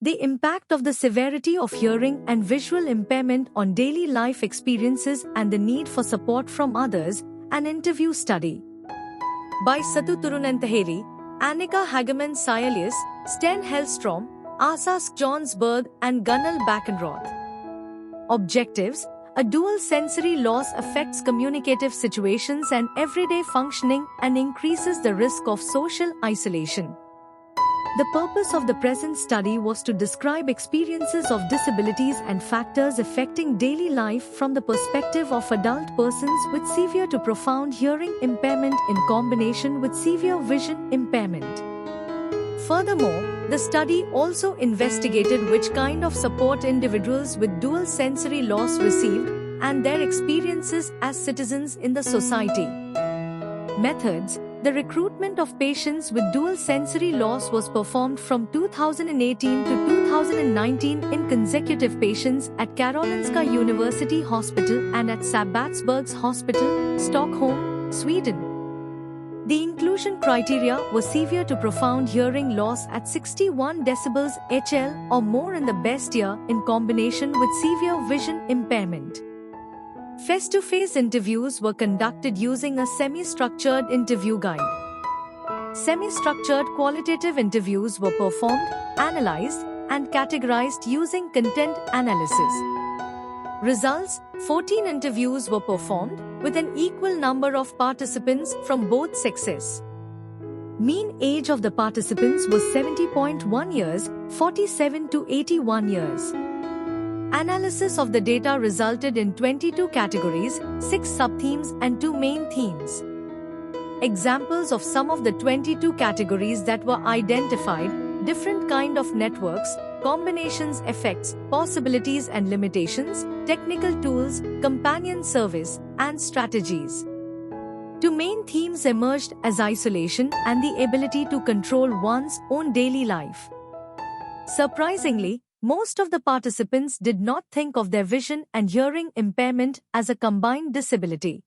The impact of the severity of hearing and visual impairment on daily life experiences and the need for support from others, an interview study. By Satu Turunantaheri, Annika Hagemann Sayelius, Sten Hellstrom, Asa Jonsberg and Gunnel Backenroth. Objectives: a dual sensory loss affects communicative situations and everyday functioning and increases the risk of social isolation. The purpose of the present study was to describe experiences of disabilities and factors affecting daily life from the perspective of adult persons with severe to profound hearing impairment in combination with severe vision impairment. Furthermore, the study also investigated which kind of support individuals with dual sensory loss received and their experiences as citizens in the society. Methods: the recruitment of patients with dual sensory loss was performed from 2018 to 2019 in consecutive patients at Karolinska University Hospital and at Sabbatsbergs Hospital, Stockholm, Sweden. The inclusion criteria was severe to profound hearing loss at 61 decibels HL or more in the best year in combination with severe vision impairment. Face-to-face interviews were conducted using a semi-structured interview guide. Semi-structured qualitative interviews were performed, analyzed, and categorized using content analysis. Results: 14 interviews were performed, with an equal number of participants from both sexes. Mean age of the participants was 70.1 years, 47 to 81 years. Analysis of the data resulted in 22 categories, 6 sub-themes and 2 main themes. Examples of some of the 22 categories that were identified: different kind of networks, combinations, effects, possibilities and limitations, technical tools, companion service, and strategies. 2 main themes emerged as isolation and the ability to control one's own daily life. Surprisingly, most of the participants did not think of their vision and hearing impairment as a combined disability.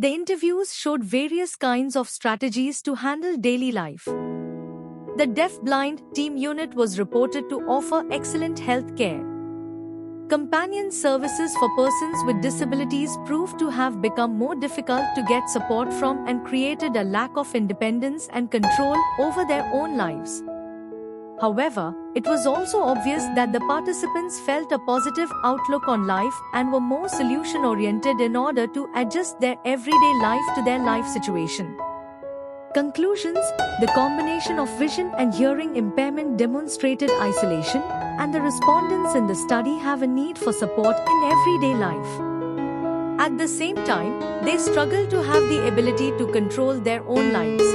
The interviews showed various kinds of strategies to handle daily life. The deaf-blind team unit was reported to offer excellent health care. Companion services for persons with disabilities proved to have become more difficult to get support from and created a lack of independence and control over their own lives. However, it was also obvious that the participants felt a positive outlook on life and were more solution-oriented in order to adjust their everyday life to their life situation. Conclusions: the combination of vision and hearing impairment demonstrated isolation, and the respondents in the study have a need for support in everyday life. At the same time, they struggle to have the ability to control their own lives.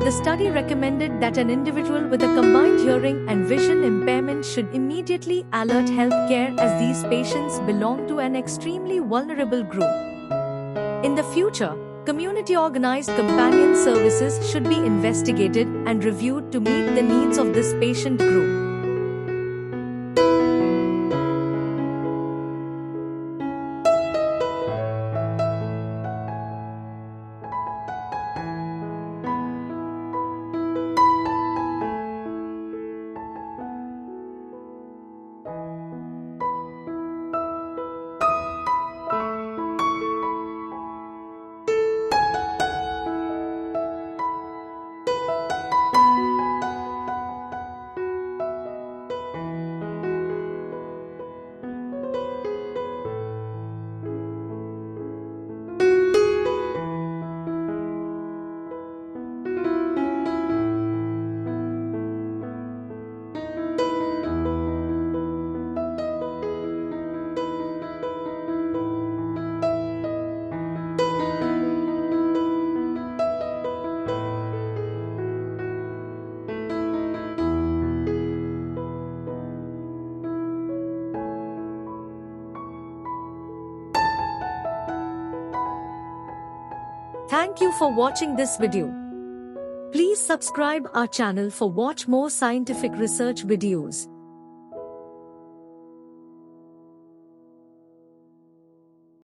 The study recommended that an individual with a combined hearing and vision impairment should immediately alert healthcare as these patients belong to an extremely vulnerable group. In the future, community-organized companion services should be investigated and reviewed to meet the needs of this patient group. Thank you for watching this video. Please subscribe our channel for watch more scientific research videos.